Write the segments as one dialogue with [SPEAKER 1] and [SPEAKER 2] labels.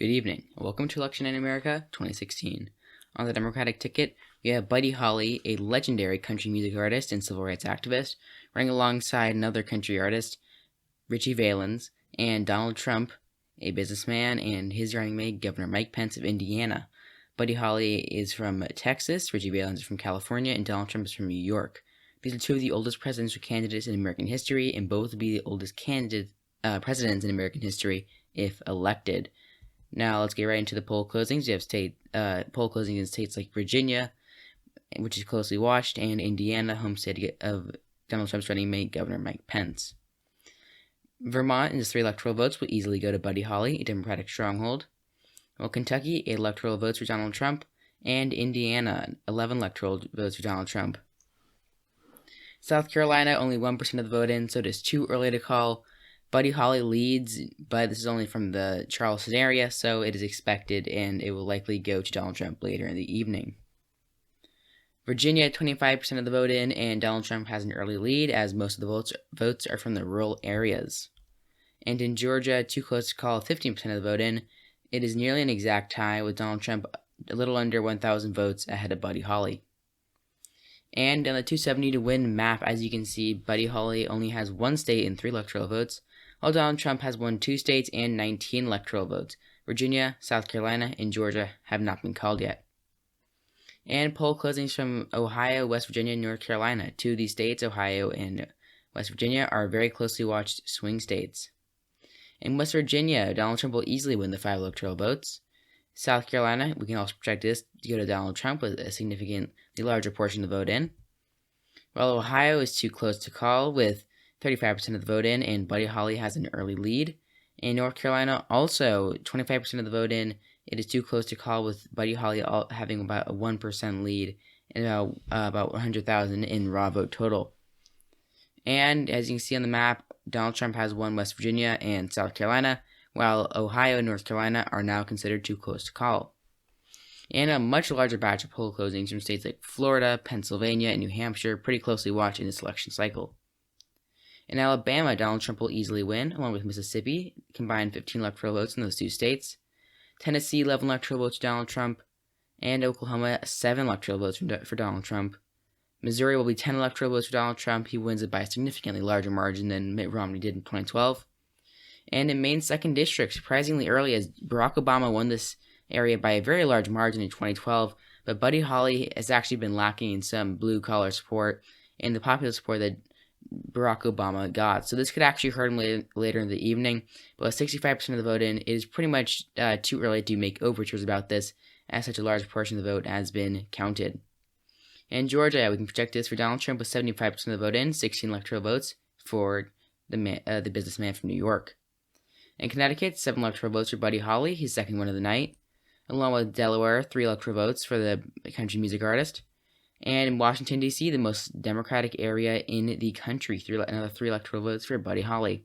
[SPEAKER 1] Good evening, and welcome to Election in America 2016. On the Democratic ticket, we have Buddy Holly, a legendary country music artist and civil rights activist, running alongside another country artist, Richie Valens, and Donald Trump, a businessman, and his running mate, Governor Mike Pence of Indiana. Buddy Holly is from Texas, Richie Valens is from California, and Donald Trump is from New York. These are two of the oldest presidential candidates in American history, and both will be the oldest presidents in American history if elected. Now let's get right into the poll closings. You have poll closings in states like Virginia, which is closely watched, and Indiana, home state of Donald Trump's running mate, Governor Mike Pence. Vermont, in its 3 electoral votes, will easily go to Buddy Holly, a Democratic stronghold. While Kentucky, 8 electoral votes for Donald Trump, and Indiana, 11 electoral votes for Donald Trump. South Carolina, only 1% of the vote in, so it is too early to call. Buddy Holly leads, but this is only from the Charleston area, so it is expected, and it will likely go to Donald Trump later in the evening. Virginia, 25% of the vote in, and Donald Trump has an early lead, as most of the votes are from the rural areas. And in Georgia, too close to call, 15% of the vote in. It is nearly an exact tie, with Donald Trump a little under 1,000 votes ahead of Buddy Holly. And on the 270 to win map, as you can see, Buddy Holly only has 1 state and 3 electoral votes, while Donald Trump has won 2 states and 19 electoral votes. Virginia, South Carolina, and Georgia have not been called yet. And poll closings from Ohio, West Virginia, and North Carolina. 2 of these states, Ohio and West Virginia, are very closely watched swing states. In West Virginia, Donald Trump will easily win the 5 electoral votes. South Carolina, we can also project this to go to Donald Trump with a significantly larger portion of the vote in. While Ohio is too close to call, with 35% of the vote in, and Buddy Holly has an early lead. In North Carolina, also 25% of the vote in. It is too close to call, with Buddy Holly having about a 1% lead and about 100,000 in raw vote total. And as you can see on the map, Donald Trump has won West Virginia and South Carolina, while Ohio and North Carolina are now considered too close to call. And a much larger batch of poll closings from states like Florida, Pennsylvania, and New Hampshire pretty closely watched in this election cycle. In Alabama, Donald Trump will easily win, along with Mississippi, combined 15 electoral votes in those 2 states. Tennessee, 11 electoral votes for Donald Trump, and Oklahoma, 7 electoral votes for Donald Trump. Missouri will be 10 electoral votes for Donald Trump. He wins it by a significantly larger margin than Mitt Romney did in 2012. And in Maine's 2nd district, surprisingly early, as Barack Obama won this area by a very large margin in 2012, but Buddy Holly has actually been lacking in some blue-collar support and the popular support that Barack Obama got. So this could actually hurt him later in the evening. But with 65% of the vote in, it is pretty much too early to make overtures about this, as such a large portion of the vote has been counted. In Georgia, we can project this for Donald Trump with 75% of the vote in, 16 electoral votes for the businessman from New York. In Connecticut, 7 electoral votes for Buddy Holly, his second win of the night, along with Delaware, 3 electoral votes for the country music artist. And in Washington, D.C., the most Democratic area in the country, another 3 electoral votes for Buddy Holly.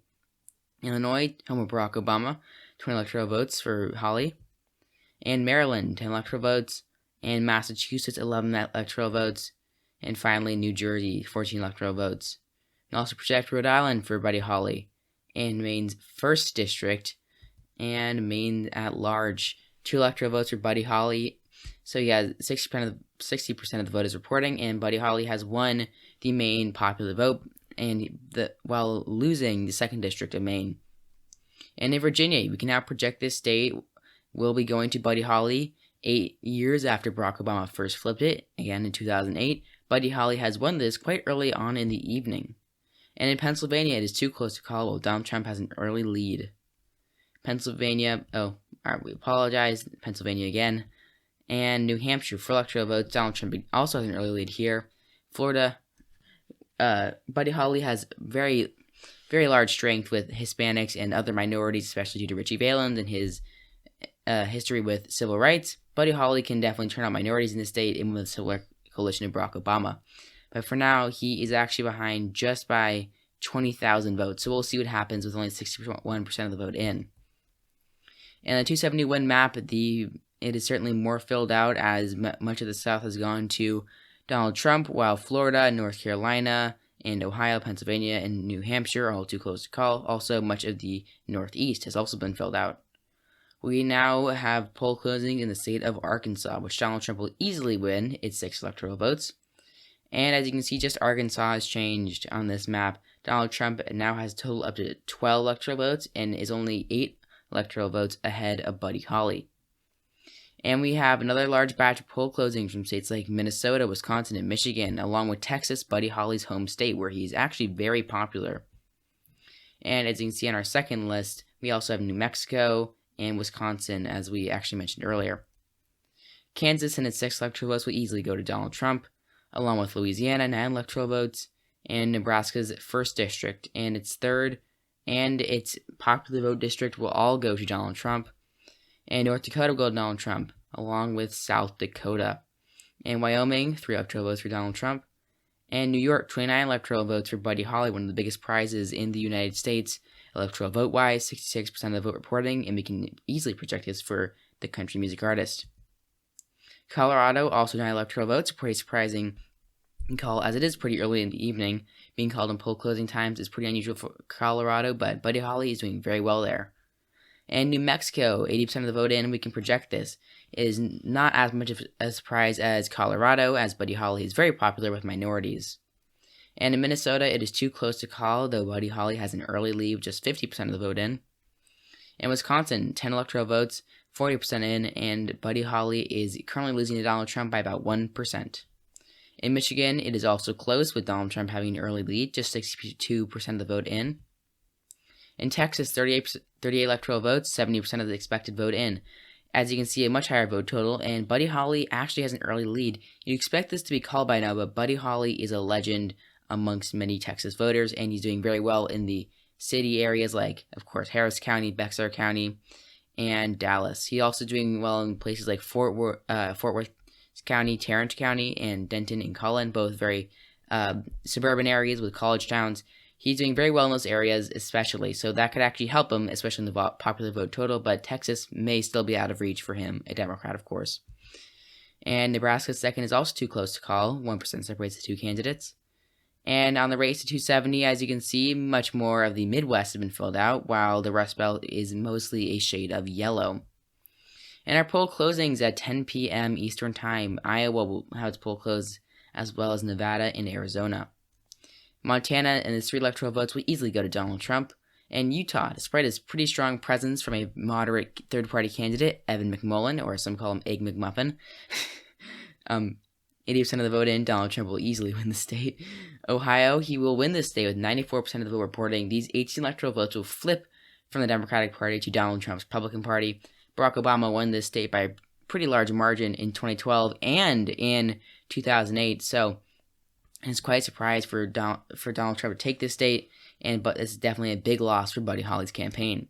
[SPEAKER 1] Illinois, home of Barack Obama, 20 electoral votes for Holly. And Maryland, 10 electoral votes. And Massachusetts, 11 electoral votes. And finally, New Jersey, 14 electoral votes. And also project Rhode Island for Buddy Holly. And Maine's 1st district. And Maine at large, 2 electoral votes for Buddy Holly. So yeah, 60% of the vote is reporting, and Buddy Holly has won the Maine popular vote, while losing the 2nd district of Maine. And in Virginia, we can now project this state will be going to Buddy Holly 8 years after Barack Obama first flipped it, again in 2008. Buddy Holly has won this quite early on in the evening. And in Pennsylvania, it is too close to call, while Donald Trump has an early lead. Pennsylvania, we apologize, Pennsylvania again. And New Hampshire, 4 electoral votes. Donald Trump also has an early lead here. Florida, Buddy Holly has very, very large strength with Hispanics and other minorities, especially due to Richie Valens and his history with civil rights. Buddy Holly can definitely turn out minorities in the state, even with the civil coalition of Barack Obama. But for now, he is actually behind just by 20,000 votes. So we'll see what happens with only 61% of the vote in. And the 270 win map, it is certainly more filled out, as much of the South has gone to Donald Trump, while Florida, North Carolina, and Ohio, Pennsylvania, and New Hampshire are all too close to call. Also, much of the Northeast has also been filled out. We now have poll closing in the state of Arkansas, which Donald Trump will easily win its 6 electoral votes. And as you can see, just Arkansas has changed on this map. Donald Trump now has a total up to 12 electoral votes and is only 8 electoral votes ahead of Buddy Holly. And we have another large batch of poll closings from states like Minnesota, Wisconsin, and Michigan, along with Texas, Buddy Holly's home state, where he's actually very popular. And as you can see on our second list, we also have New Mexico and Wisconsin, as we actually mentioned earlier. Kansas and its 6 electoral votes will easily go to Donald Trump, along with Louisiana, 9 electoral votes, and Nebraska's 1st district and its 3rd and its popular vote district will all go to Donald Trump. And North Dakota will go to Donald Trump, along with South Dakota. And Wyoming, 3 electoral votes for Donald Trump. And New York, 29 electoral votes for Buddy Holly, one of the biggest prizes in the United States, electoral vote-wise, 66% of the vote reporting, and we can easily project this for the country music artist. Colorado, also 9 electoral votes, pretty surprising call, as it is pretty early in the evening. Being called in poll closing times is pretty unusual for Colorado, but Buddy Holly is doing very well there. And New Mexico, 80% of the vote in, we can project this, is not as much of a surprise as Colorado, as Buddy Holly is very popular with minorities. And in Minnesota, it is too close to call, though Buddy Holly has an early lead with just 50% of the vote in. In Wisconsin, 10 electoral votes, 40% in, and Buddy Holly is currently losing to Donald Trump by about 1%. In Michigan, it is also close, with Donald Trump having an early lead, just 62% of the vote in. In Texas, 38 electoral votes, 70% of the expected vote in. As you can see, a much higher vote total, and Buddy Holly actually has an early lead. You expect this to be called by now, but Buddy Holly is a legend amongst many Texas voters, and he's doing very well in the city areas like, of course, Harris County, Bexar County, and Dallas. He's also doing well in places like Fort Worth County, Tarrant County, and Denton and Cullen, both very suburban areas with college towns. He's doing very well in those areas, especially, so that could actually help him, especially in the popular vote total, but Texas may still be out of reach for him, a Democrat, of course. And Nebraska's second is also too close to call, 1% separates the two candidates. And on the race to 270, as you can see, much more of the Midwest has been filled out, while the Rust Belt is mostly a shade of yellow. And our poll closings at 10 p.m. Eastern Time. Iowa will have its poll closed, as well as Nevada and Arizona. Montana and its 3 electoral votes will easily go to Donald Trump. And Utah, despite his pretty strong presence from a moderate third-party candidate, Evan McMullen, or some call him Egg McMuffin, 80% of the vote in, Donald Trump will easily win the state. Ohio, he will win this state with 94% of the vote reporting. These 18 electoral votes will flip from the Democratic Party to Donald Trump's Republican Party. Barack Obama won this state by a pretty large margin in 2012 and in 2008, so it's quite a surprise for Donald Trump to take this state, but it's definitely a big loss for Buddy Holly's campaign.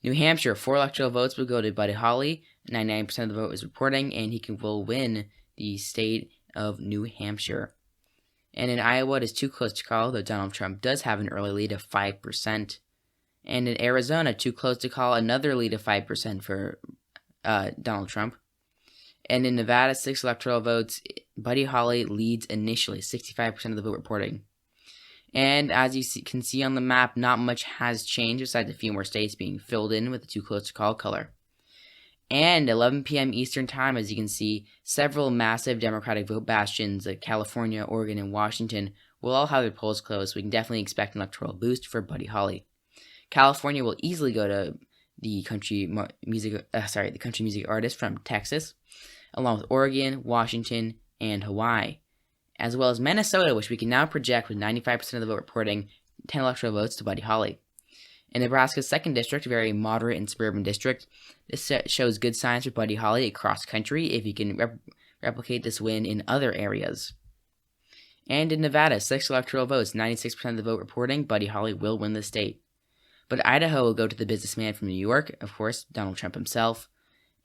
[SPEAKER 1] New Hampshire, 4 electoral votes will go to Buddy Holly. 99% of the vote is reporting, and will win the state of New Hampshire. And in Iowa, it is too close to call, though Donald Trump does have an early lead of 5%. And in Arizona, too close to call, another lead of 5% for Donald Trump. And in Nevada, 6 electoral votes, Buddy Holly leads initially, 65% of the vote reporting. And as you can see on the map, not much has changed besides a few more states being filled in with the too close to call color. And 11 p.m. Eastern Time, as you can see, several massive Democratic vote bastions like California, Oregon, and Washington will all have their polls closed, so we can definitely expect an electoral boost for Buddy Holly. California will easily go to the country music artist from Texas, along with Oregon, Washington, and Hawaii, as well as Minnesota, which we can now project with 95% of the vote reporting 10 electoral votes to Buddy Holly. In Nebraska's 2nd district, a very moderate and suburban district, this shows good signs for Buddy Holly across country if he can replicate this win in other areas. And in Nevada, 6 electoral votes, 96% of the vote reporting, Buddy Holly will win the state. But Idaho will go to the businessman from New York, of course, Donald Trump himself.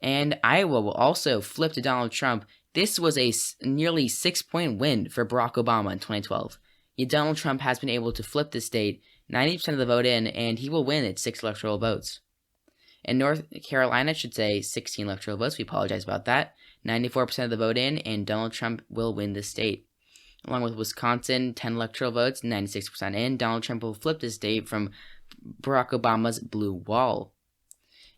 [SPEAKER 1] And Iowa will also flip to Donald Trump. This was a nearly 6-point win for Barack Obama in 2012. Yet Donald Trump has been able to flip the state, 90% of the vote in, and he will win its 6 electoral votes. In North Carolina, 16 electoral votes. We apologize about that. 94% of the vote in, and Donald Trump will win the state. Along with Wisconsin, 10 electoral votes, 96% in. Donald Trump will flip the state from Barack Obama's blue wall.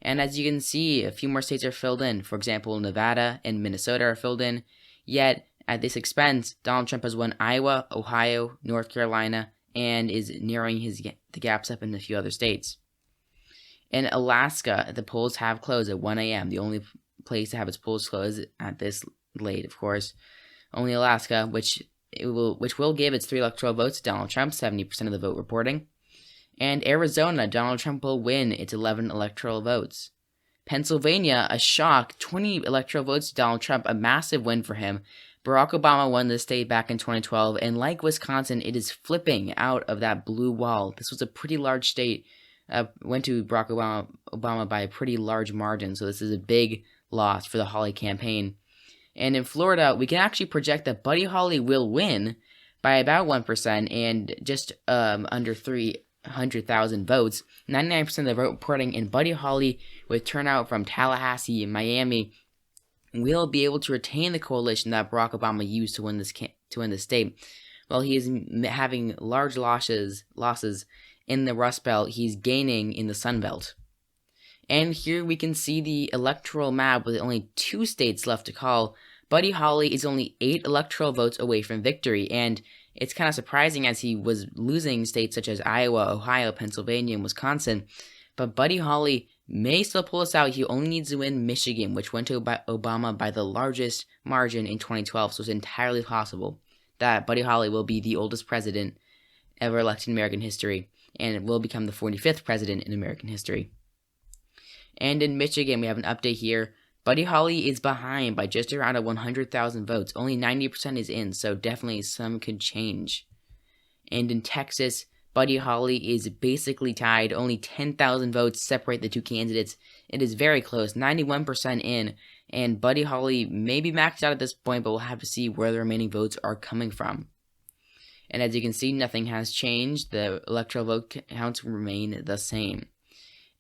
[SPEAKER 1] And as you can see, a few more states are filled in. For example, Nevada and Minnesota are filled in. Yet, at this expense, Donald Trump has won Iowa, Ohio, North Carolina, and is narrowing the gaps up in a few other states. In Alaska, the polls have closed at 1 a.m. The only place to have its polls closed at this late, of course. Only Alaska, which will give its 3 electoral votes to Donald Trump, 70% of the vote reporting. And Arizona, Donald Trump will win its 11 electoral votes. Pennsylvania, a shock, 20 electoral votes to Donald Trump, a massive win for him. Barack Obama won the state back in 2012, and like Wisconsin, it is flipping out of that blue wall. This was a pretty large state. Went to Barack Obama by a pretty large margin, so this is a big loss for the Hawley campaign. And in Florida, we can actually project that Buddy Holly will win by about 1% and just under 300,000 votes. 99% of the vote reporting, and Buddy Holly, with turnout from Tallahassee and Miami, will be able to retain the coalition that Barack Obama used to win the state. While he is having large losses in the Rust Belt, he's gaining in the Sun Belt. And here we can see the electoral map with only 2 states left to call. Buddy Holly is only 8 electoral votes away from victory, and it's kind of surprising as he was losing states such as Iowa, Ohio, Pennsylvania, and Wisconsin. But Buddy Holly may still pull us out. He only needs to win Michigan, which went to Obama by the largest margin in 2012, so it's entirely possible that Buddy Holly will be the oldest president ever elected in American history, and will become the 45th president in American history. And in Michigan, we have an update here. Buddy Holly is behind by just around 100,000 votes. Only 90% is in, so definitely some could change. And in Texas, Buddy Holly is basically tied. Only 10,000 votes separate the 2 candidates. It is very close, 91% in, and Buddy Holly may be maxed out at this point, but we'll have to see where the remaining votes are coming from. And as you can see, nothing has changed. The electoral vote counts remain the same.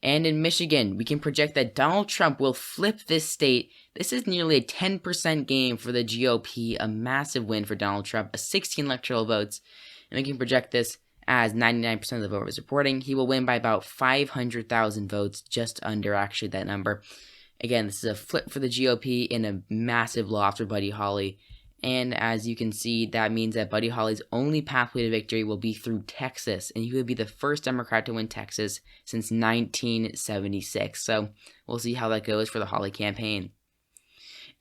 [SPEAKER 1] And in Michigan, we can project that Donald Trump will flip this state. This is nearly a 10% gain for the GOP, a massive win for Donald Trump, 16 electoral votes. And we can project this as 99% of the vote is reporting. He will win by about 500,000 votes, just under actually that number. Again, this is a flip for the GOP and a massive loss for Buddy Holly. And as you can see, that means that Buddy Holly's only pathway to victory will be through Texas, and he would be the first Democrat to win Texas since 1976. So we'll see how that goes for the Holly campaign.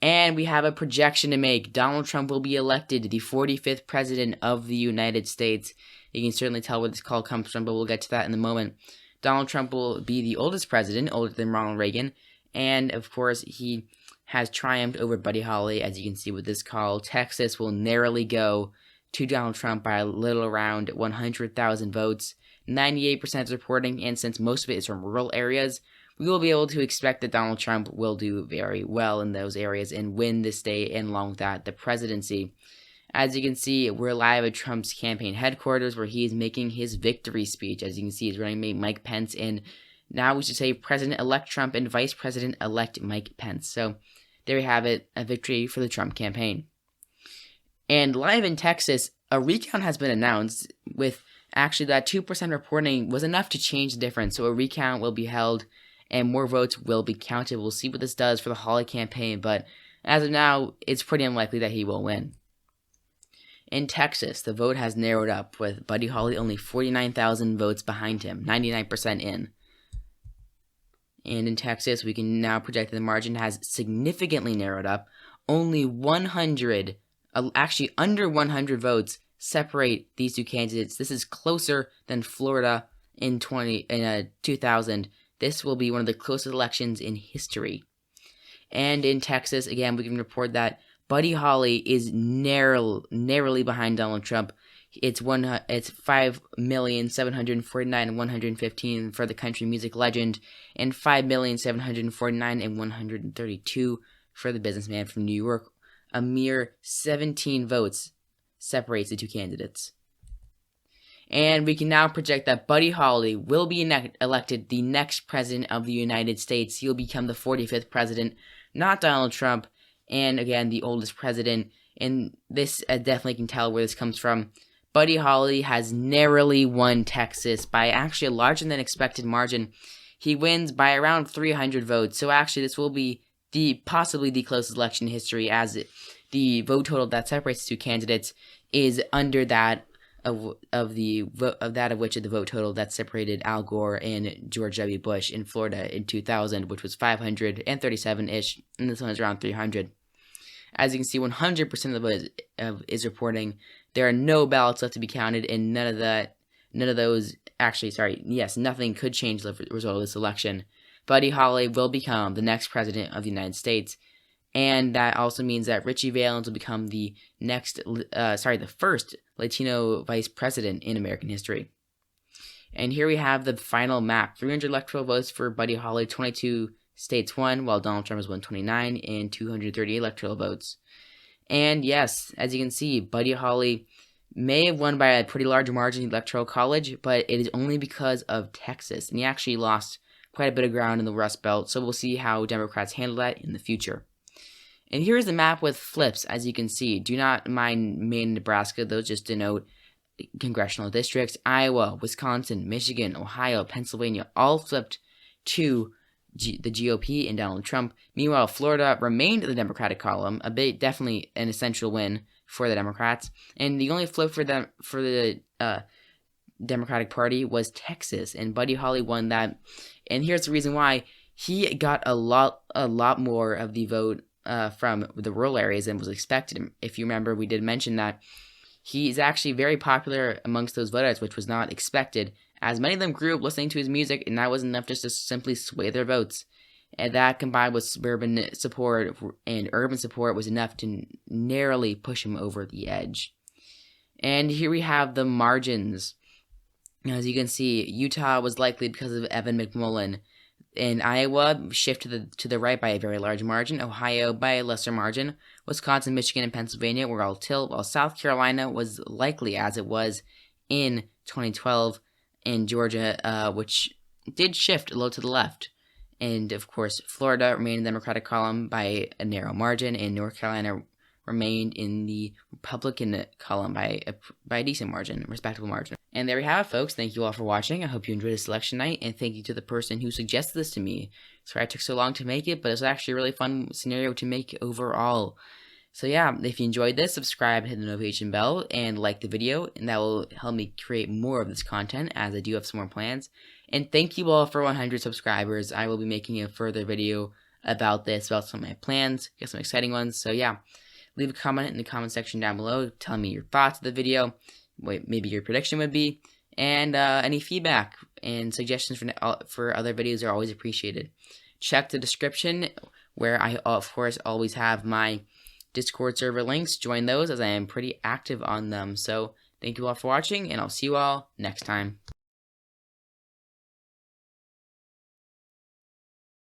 [SPEAKER 1] And we have a projection to make. Donald Trump will be elected the 45th president of the United States. You can certainly tell where this call comes from, but we'll get to that in a moment. Donald Trump will be the oldest president, older than Ronald Reagan, and of course he has triumphed over Buddy Holly, as you can see with this call. Texas will narrowly go to Donald Trump by a little around 100,000 votes. 98% is reporting, and since most of it is from rural areas, we will be able to expect that Donald Trump will do very well in those areas and win this state, and along with that, the presidency. As you can see, we're live at Trump's campaign headquarters, where he is making his victory speech. As you can see, he's running mate Mike Pence, and now we should say President-elect Trump and Vice President-elect Mike Pence. So there we have it, a victory for the Trump campaign. And live in Texas, a recount has been announced, with actually that 2% reporting was enough to change the difference. So a recount will be held and more votes will be counted. We'll see what this does for the Holly campaign, but as of now, it's pretty unlikely that he will win. In Texas, the vote has narrowed up, with Buddy Holly only 49,000 votes behind him, 99% in. And in Texas, we can now project that the margin has significantly narrowed up. Only under 100 votes separate these 2 candidates. This is closer than Florida in 2000. This will be one of the closest elections in history. And in Texas, again, we can report that Buddy Holly is narrowly behind Donald Trump. It's 5,749,115 for the country music legend, and 5,749,132 for the businessman from New York. A mere 17 votes separates the 2 candidates. And we can now project that Buddy Holly will be elected the next president of the United States. He'll become the 45th president, not Donald Trump, and again, the oldest president. And this definitely can tell where this comes from. Buddy Holly has narrowly won Texas by actually a larger than expected margin. he wins by around 300 votes. So actually, this will be possibly the closest election in history, as the vote total that separates the two candidates is under that of the vote total that separated Al Gore and George W. Bush in Florida in 2000, which was 537-ish, and this one is around 300. As you can see, 100% of the vote is reporting there are no ballots left to be counted, and nothing could change the result of this election. Buddy Holly will become the next president of the United States, and that also means that Richie Valens will become the first Latino vice president in American history. And here we have the final map: 300 electoral votes for Buddy Holly, 22 states won, while Donald Trump has won 29 and 230 electoral votes. And yes, as you can see, Buddy Holly may have won by a pretty large margin in the Electoral College, but it is only because of Texas, and he actually lost quite a bit of ground in the Rust Belt, so we'll see how Democrats handle that in the future. And here's the map with flips, as you can see. Do not mind Maine and Nebraska, those just denote congressional districts. Iowa, Wisconsin, Michigan, Ohio, Pennsylvania, all flipped to the GOP and Donald Trump. Meanwhile, Florida remained in the Democratic column, definitely an essential win for the Democrats. And the only flip for the Democratic Party was Texas, and Buddy Holly won that. And here's the reason why: he got a lot more of the vote from the rural areas than was expected. If you remember, we did mention that he's actually very popular amongst those voters, which was not expected, as many of them grew up listening to his music, and that was enough just to simply sway their votes. And that, combined with suburban support and urban support, was enough to narrowly push him over the edge. And here we have the margins. As you can see, Utah was likely because of Evan McMullin. In Iowa, shifted to the right by a very large margin. Ohio by a lesser margin. Wisconsin, Michigan, and Pennsylvania were all tilt, while South Carolina was likely, as it was in 2012, and Georgia, which did shift a little to the left. And, of course, Florida remained in the Democratic column by a narrow margin, and North Carolina remained in the Republican column by a decent margin, respectable margin. And there we have it, folks. Thank you all for watching. I hope you enjoyed this election night, and thank you to the person who suggested this to me. Sorry it took so long to make it, but it's actually a really fun scenario to make overall. So yeah, if you enjoyed this, subscribe, hit the notification bell, and like the video, and that will help me create more of this content, as I do have some more plans. And thank you all for 100 subscribers. I will be making a further video about this, about some of my plans, get some exciting ones. So yeah, leave a comment in the comment section down below, telling me your thoughts of the video, what maybe your prediction would be, and any feedback and suggestions for other videos are always appreciated. Check the description, where I, of course, always have my Discord server links. Join those, as I am pretty active on them. So thank you all for watching, and I'll see you all next time.